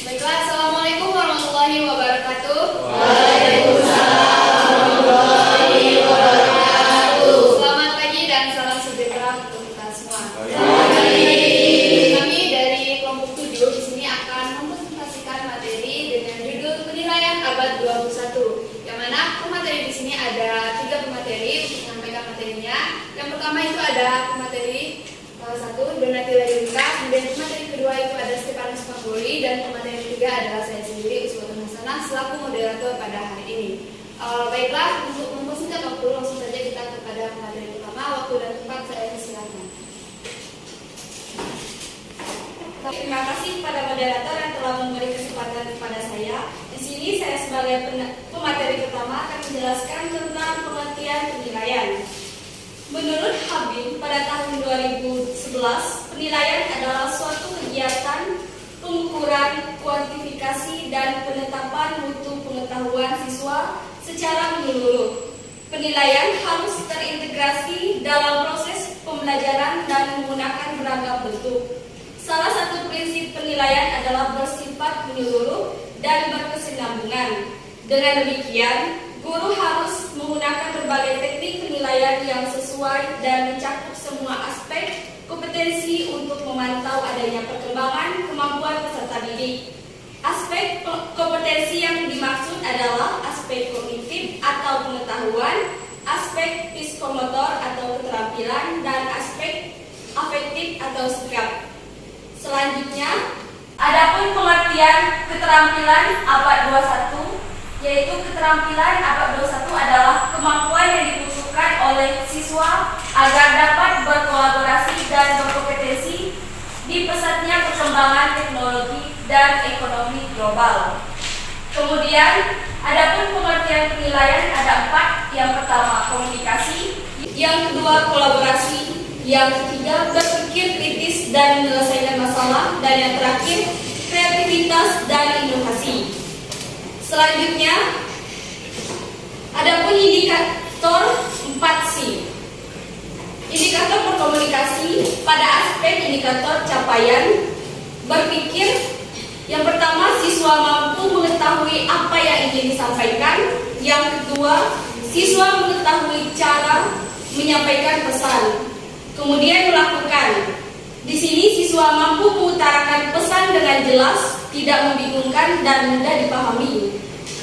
Baiklah, Assalamualaikum warahmatullahi wabarakatuh. Waalaikumsalam warahmatullahi wabarakatuh. Selamat pagi dan salam sejahtera untuk kita semua. Baik. Kami dari kelompok 7 di sini akan mempresentasikan materi dengan judul penilaian abad 21. Yang mana pemateri di sini ada 3 pemateri untuk menyampaikan materinya. Yang pertama itu ada pemateri 1 Donatilla Yunita, kemudian pemateri kedua itu ada Stefanus Panguli, dan pemateri ketiga adalah saya sendiri Uswatun Hasanah selaku moderator pada hari ini. Baiklah, untuk mempersingkat waktu langsung saja kita kepada pemateri pertama. Waktu dan tempat saya silakan. Terima kasih kepada moderator yang telah memberi kesempatan kepada saya. Di sini saya sebagai pemateri pertama akan menjelaskan tentang pengertian penilaian. Menurut Habib, pada tahun 2011, penilaian adalah suatu kegiatan pengukuran, kuantifikasi, dan penetapan mutu pengetahuan siswa secara menyeluruh. Penilaian harus terintegrasi dalam proses pembelajaran dan menggunakan beragam bentuk. Salah satu prinsip penilaian adalah bersifat menyeluruh dan berkesinambungan. Dengan demikian, guru harus menggunakan berbagai teknik penilaian yang sesuai dan mencakup semua aspek kompetensi untuk memantau adanya perkembangan kemampuan peserta didik. Aspek kompetensi yang dimaksud adalah aspek kognitif atau pengetahuan, aspek psikomotor atau keterampilan, dan aspek afektif atau sikap. Selanjutnya, adapun pengertian keterampilan abad 21, yaitu keterampilan abad 21 adalah kemampuan yang dibutuhkan oleh siswa agar dapat berkolaborasi dan berkompetensi di pesatnya perkembangan teknologi dan ekonomi global. Kemudian, adapun pengertian penilaian ada 4. Yang pertama, komunikasi. Yang kedua, kolaborasi. Yang ketiga, berpikir kritis dan menyelesaikan masalah. Dan yang terakhir, kreativitas dan inovasi. Selanjutnya, adapun indikator 4C. Indikator berkomunikasi pada aspek indikator capaian berpikir. Yang pertama, siswa mampu mengetahui apa yang ingin disampaikan. Yang kedua, siswa mengetahui cara menyampaikan pesan. Kemudian melakukan. Di sini siswa mampu mengutarakan pesan dengan jelas, tidak membingungkan dan mudah dipahami.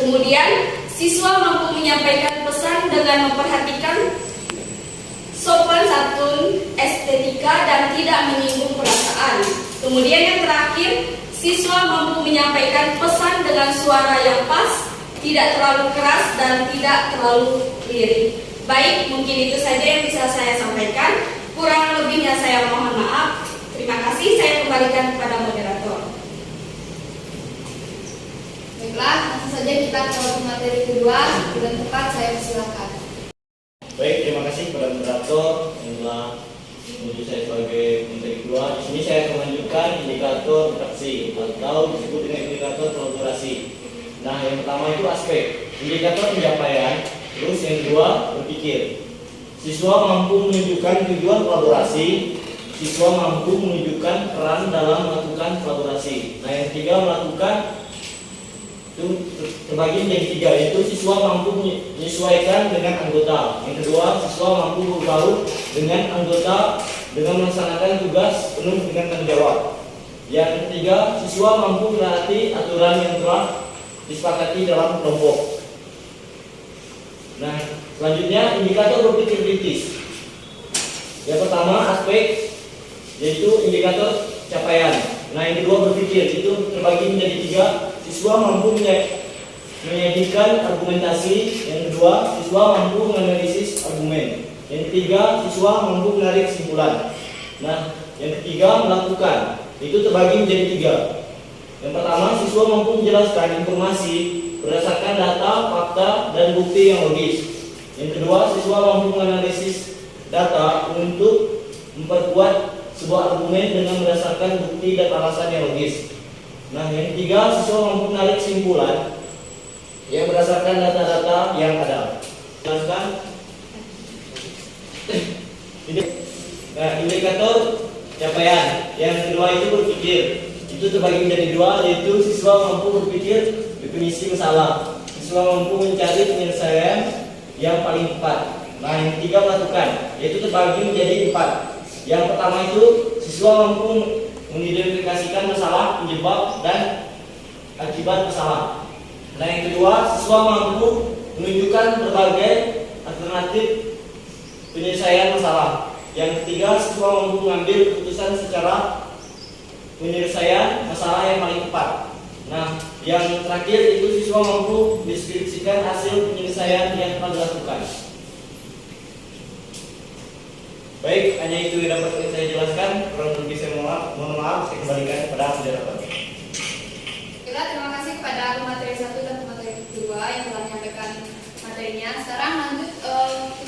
Kemudian, siswa mampu menyampaikan pesan dengan memperhatikan sopan santun, estetika, dan tidak menyinggung perasaan. Kemudian yang terakhir, siswa mampu menyampaikan pesan dengan suara yang pas, tidak terlalu keras dan tidak terlalu lirik. Baik, mungkin itu saja yang bisa saya sampaikan. Kurang lebihnya saya mohon maaf. Terima kasih, saya kembalikan kepada moderator. Baiklah, langsung saja kita ke materi kedua. Dan tempat saya silakan. Baik, terima kasih kepada moderator yang telah menunjuk saya sebagai menteri kedua. Di sini saya akan menunjukkan indikator interaksi atau disebut dengan indikator kolaborasi. Nah, yang pertama itu aspek indikator pencapaian. Terus yang kedua berpikir. Siswa mampu menunjukkan tujuan kolaborasi. Siswa mampu menunjukkan peran dalam melakukan kolaborasi. Nah, yang ketiga melakukan itu terbagi menjadi 3, yaitu siswa mampu menyesuaikan dengan anggota. Yang kedua, siswa mampu berbaur dengan anggota dengan melaksanakan tugas penuh dengan tanggung jawab. Yang ketiga, siswa mampu menaati aturan yang telah disepakati dalam kelompok. Nah, selanjutnya indikator berpikir kritis. Yang pertama aspek, yaitu indikator capaian. Nah, yang kedua berpikir, itu terbagi menjadi 3. Siswa mampu menyajikan argumentasi. Yang kedua, siswa mampu menganalisis argumen. Yang ketiga, siswa mampu menarik kesimpulan. Nah, yang ketiga melakukan. Itu terbagi menjadi 3. Yang pertama, siswa mampu menjelaskan informasi berdasarkan data, fakta, dan bukti yang logis. Yang kedua, siswa mampu menganalisis data untuk memperkuat sebuah argumen dengan berdasarkan bukti dan alasan yang logis. Nah, yang ketiga, siswa mampu menarik kesimpulan yang berdasarkan data-data yang ada. Jelaskan. Nah, indikator capaian. Yang kedua itu berpikir. Itu itu terbagi menjadi dua, yaitu siswa mampu berpikir definisi masalah, siswa mampu mencari penyelesaian yang paling tepat. Nah, yang ketiga melakukan, yaitu terbagi menjadi 4. Yang pertama itu siswa mampu mengidentifikasikan masalah, penyebab, dan akibat masalah. Nah, yang kedua, siswa mampu menunjukkan berbagai alternatif penyelesaian masalah. Yang ketiga, siswa mampu mengambil keputusan secara penyelesaian masalah yang paling tepat. Nah, yang terakhir itu siswa mampu mendeskripsikan hasil penyelesaian yang telah dilakukan. Baik, hanya itu yang dapat saya jelaskan. Kurang lebih saya mohon maaf, saya kembalikan kepada moderator. Baiklah, terima kasih kepada pemateri 1 dan pemateri 2 yang telah menyampaikan materinya. Sekarang lanjut ke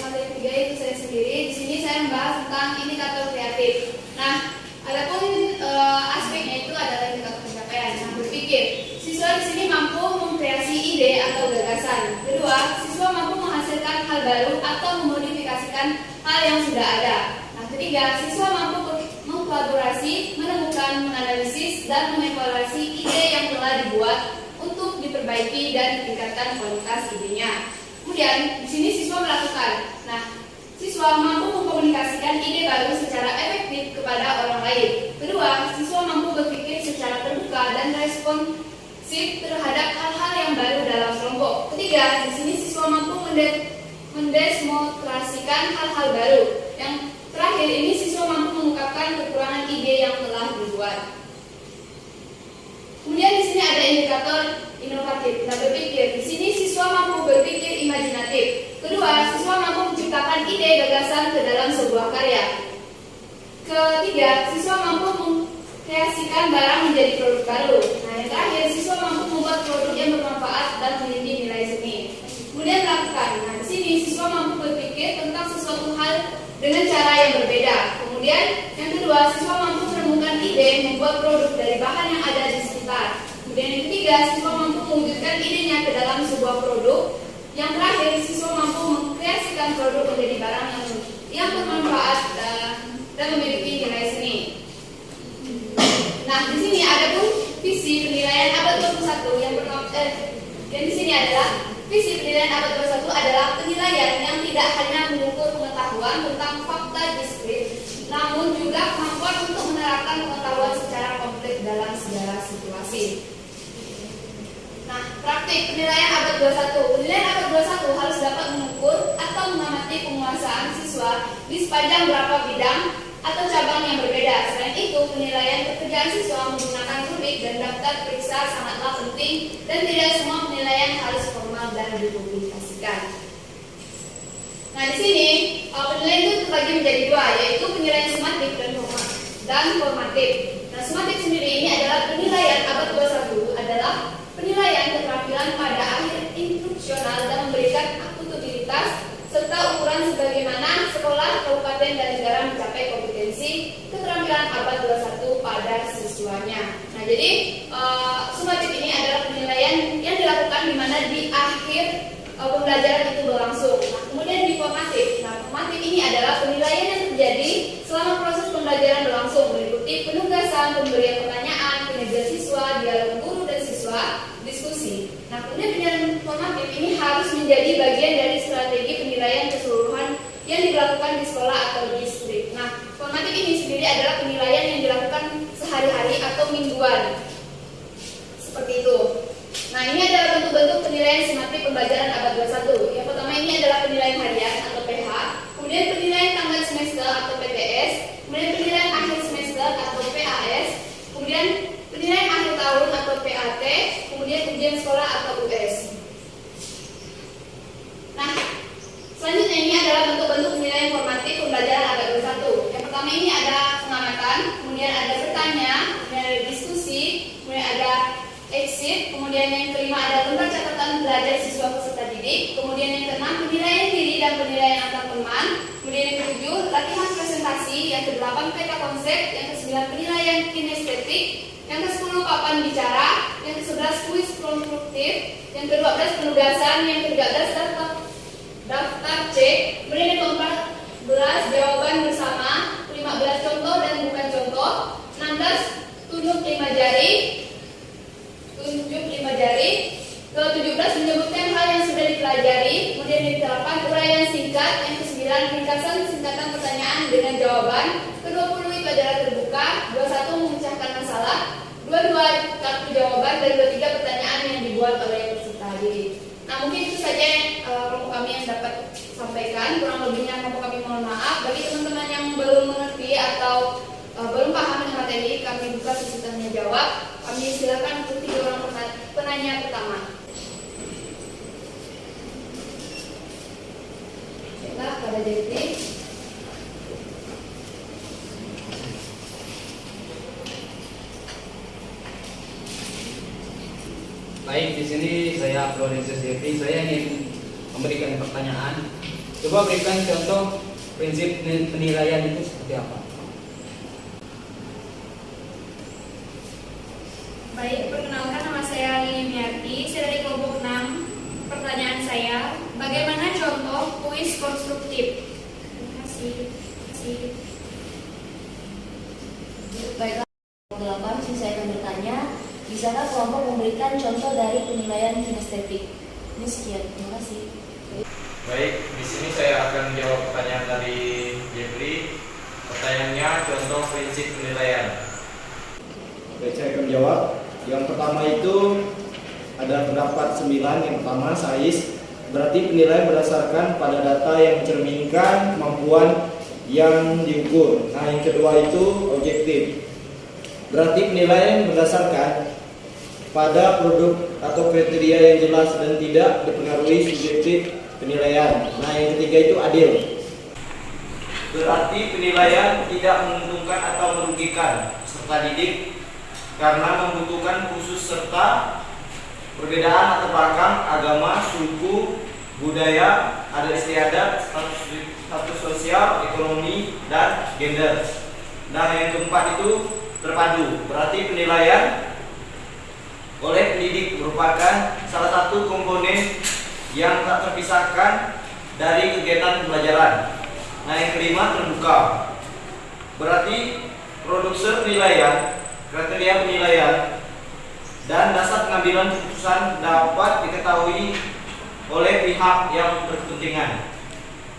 materi 3, yaitu saya sendiri. Di sini saya membahas tentang indikator kreatif. Nah, adapun aspeknya itu adalah indikator pencapaian. Nah, berpikir, siswa di sini mampu mengkreasi ide atau gagasan. Kedua, siswa mampu menghasilkan hal baru atau memodifikasikan hal yang sudah ada. Nah, ketiga, siswa mampu mengkolaborasi, menemukan, menganalisis, dan mengevaluasi ide yang telah dibuat untuk diperbaiki dan meningkatkan kualitas idenya. Kemudian, di sini siswa melakukan. Nah, siswa mampu mengkomunikasikan ide baru secara efektif kepada orang lain. Kedua, siswa mampu berpikir secara terbuka dan responsif terhadap hal-hal yang baru dalam kelompok. Ketiga, di sini siswa mampu mendemonstrasikan hal-hal baru. Yang terakhir ini siswa mampu mengungkapkan kekurangan ide yang telah dibuat. Kemudian di sini ada indikator inovatif. Nah, berpikir. Di sini siswa mampu berpikir imajinatif. Kedua, siswa mampu menciptakan ide gagasan ke dalam sebuah karya. Ketiga, siswa mampu mengkreasikan barang menjadi produk baru. Nah, yang terakhir, siswa mampu membuat produk yang bermanfaat dan memiliki nilai seni. Kemudian lakukan. Nah, di sini siswa mampu berpikir tentang sesuatu hal dengan cara yang berbeda. Kemudian yang kedua, siswa mampu menemukan ide membuat produk dari bahan yang ada di sekitar. Kemudian yang ketiga, siswa mampu mewujudkan idenya ke dalam sebuah produk. Yang terakhir, siswa mampu mengkreasikan produk menjadi barang yang bermanfaat dan memiliki nilai seni. Nah, di sini ada pun visi penilaian abad 21 yang di sini adalah visi penilaian abad 21 adalah penilaian yang tidak hanya mengukur pengetahuan tentang fakta diskrit, namun juga kemampuan untuk menerapkan pengetahuan secara komplit dalam segala situasi. Nah, praktik penilaian abad 21. Penilaian abad 21 harus dapat mengukur atau mengamati penguasaan siswa di sepanjang beberapa bidang atau cabang yang berbeda. Selain itu, penilaian pekerjaan siswa menggunakan rubrik dan daftar periksa sangatlah penting dan tidak semua penilaian harus formal dan dipublikasikan. Nah, di sini penilaian itu terbagi menjadi dua, yaitu penilaian sumatif dan formatif. Nah, sumatif sendiri ini adalah penilaian abad 21 adalah penilaian keterampilan pada akhir instruksional dan memberikan akuntabilitas serta ukuran sebagaimana sekolah, kabupaten, dan negara mencapai kompetensi keterampilan abad 21 pada siswanya. Nah, jadi sumatif ini adalah penilaian yang dilakukan di mana di akhir pembelajaran itu berlangsung. Nah, kemudian di formatif. Nah, formatif ini adalah penilaian yang terjadi selama proses pembelajaran berlangsung, meliputi penugasan, pemberian pertanyaan, kinerja siswa, dialog guru dan siswa, diskusi. Nah, kemudian penilaian formatif ini harus menjadi bagian dari strategi penilaian keseluruhan yang dilakukan di sekolah atau distrik. Nah, formatif ini sendiri adalah penilaian yang dilakukan sehari-hari atau mingguan. Seperti itu. Nah, ini adalah bentuk-bentuk penilaian sumatif pembelajaran abad 21. Yang pertama ini adalah penilaian harian atau PH, kemudian penilaian tanggal semester atau PTS, kemudian penilaian akhir semester atau PAS, kemudian penilaian akhir tahun atau PAT, kemudian ujian sekolah atau US. Nah, selanjutnya ini adalah bentuk-bentuk penilaian formatif pembelajaran abad 21. Yang pertama ini ada pengamatan, kemudian ada bertanya, kemudian ada diskusi, kemudian ada exit, kemudian yang kelima ada lembar catatan belajar siswa peserta didik, kemudian yang keenam penilaian diri dan penilaian antar teman, kemudian yang ketujuh latihan presentasi, yang kedelapan peta konsep, yang kesembilan penilaian kinestetik, yang ke-10 papan bicara, yang ke-11 kuis konstruktif, yang ke-12 penugasan, yang ke-13 daftar cek, kemudian yang ke-14 jawaban bersama, 15 contoh dan bukan contoh, 16 tunjuk tunjuk 5 jari. Tunjuk 5 jari. Ke-17 menyebutkan hal yang sudah dipelajari. Kemudian diterapkan uraian singkat. Yang ke-9 ringkasan singkatan pertanyaan dengan jawaban. Ke-20 itu adalah terbuka. 21 memecahkan masalah. 22 kartu jawaban. Dan 23 pertanyaan yang dibuat oleh peserta didik. Nah, mungkin itu saja kelompok kami yang dapat sampaikan. Kurang lebihnya kelompok kami mohon maaf. Bagi teman-teman yang belum mengerti atau belum paham dengan materi, kami buka sesi tanya jawab. Kami silakan untuk 3 orang penanya pertama. Silakan pada Jepri. Baik, di sini saya Florence Jeffrey. Saya ingin memberikan pertanyaan. Coba berikan contoh prinsip penilaian itu seperti apa? Baik, perkenalkan nama saya Lili Miarti, saya dari kelompok 6. Pertanyaan saya, bagaimana contoh kuis konstruktif? Terima kasih. Baiklah, kelompok 8, saya akan bertanya, bisakah kelompok memberikan contoh dari penilaian kinestetik? Ini sekian, terima kasih. Baik, di sini saya akan menjawab pertanyaan dari Jeffrey. Pertanyaannya contoh prinsip penilaian. Baik, saya akan menjawab. Yang pertama itu ada terdapat 9. Yang pertama SAIS, berarti penilaian berdasarkan pada data yang mencerminkan kemampuan yang diukur. Nah, yang kedua itu objektif, berarti penilaian berdasarkan pada produk atau kriteria yang jelas dan tidak dipengaruhi subjektif penilaian. Nah, yang ketiga itu adil, berarti penilaian tidak menguntungkan atau merugikan peserta didik karena membutuhkan khusus serta perbedaan latar belakang agama, suku, budaya, adat istiadat, status sosial, ekonomi, dan gender. Nah, yang keempat itu terpadu, berarti penilaian oleh pendidik merupakan salah satu komponen yang tak terpisahkan dari kegiatan pembelajaran. Nah, yang kelima terbuka, berarti produser penilaian, kriteria penilaian, dan dasar pengambilan keputusan dapat diketahui oleh pihak yang berkepentingan.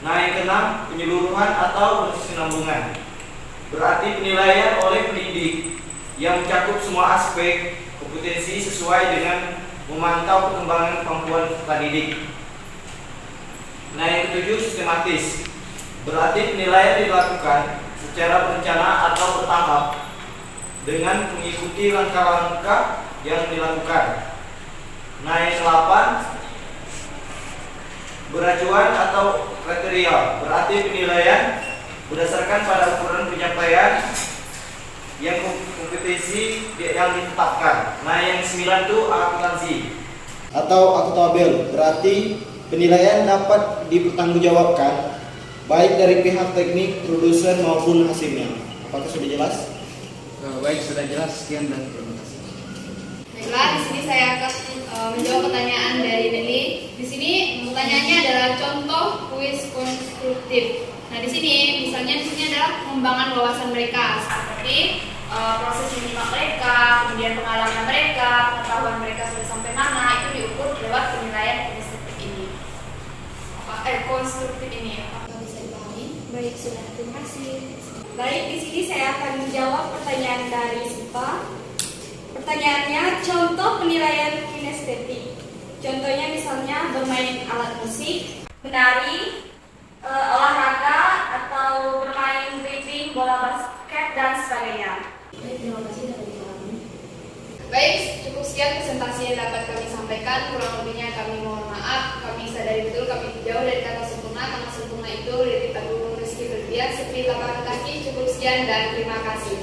Nah, yang keenam penyeluruhan atau berkesinambungan, berarti penilaian oleh pendidik yang mencakup semua aspek kompetensi sesuai dengan memantau perkembangan kemampuan peserta didik. Nah, yang ketujuh sistematis, berarti penilaian dilakukan secara berencana atau bertahap dengan mengikuti langkah-langkah yang dilakukan. Nah, yang ke-8 beracuan atau kriteria, berarti penilaian berdasarkan pada ukuran pencapaian yang kompetensi yang ditetapkan. Nah, yang 9 itu akuntansi atau akuntabel, berarti penilaian dapat dipertanggungjawabkan baik dari pihak teknik, produsen maupun hasilnya. Apakah sudah jelas? Baik, sudah jelas. Sekian dan terima kasih. Baiklah, di sini saya akan menjawab pertanyaan dari Lili. Di sini pertanyaannya adalah contoh kuis konstruktif. Nah, di sini misalnya di sini adalah pengembangan wawasan mereka seperti proses minimal mereka, kemudian pengalaman mereka, pengetahuan mereka sudah sampai mana, itu diukur lewat penilaian konstruktif ini. Konstruktif ini apakah bisa dipahami? Baik, sudah. Terima kasih. Baik, di sini saya akan menjawab pertanyaan dari Sipa. Pertanyaannya, contoh penilaian kinestetik. Contohnya misalnya bermain alat musik, menari, olahraga, atau bermain dribbling, bola basket, dan sebagainya. Baik, terima kasih dapat dipahami. Baik, cukup sekian presentasi yang dapat kami sampaikan. Kurang lebihnya kami mohon maaf. Kami sadari betul kami jauh dari kata sempurna. Karena sempurna itu lirik Agung Rizky Berbiak. Seperti lapangan kaki, cukup sekian dan terima kasih.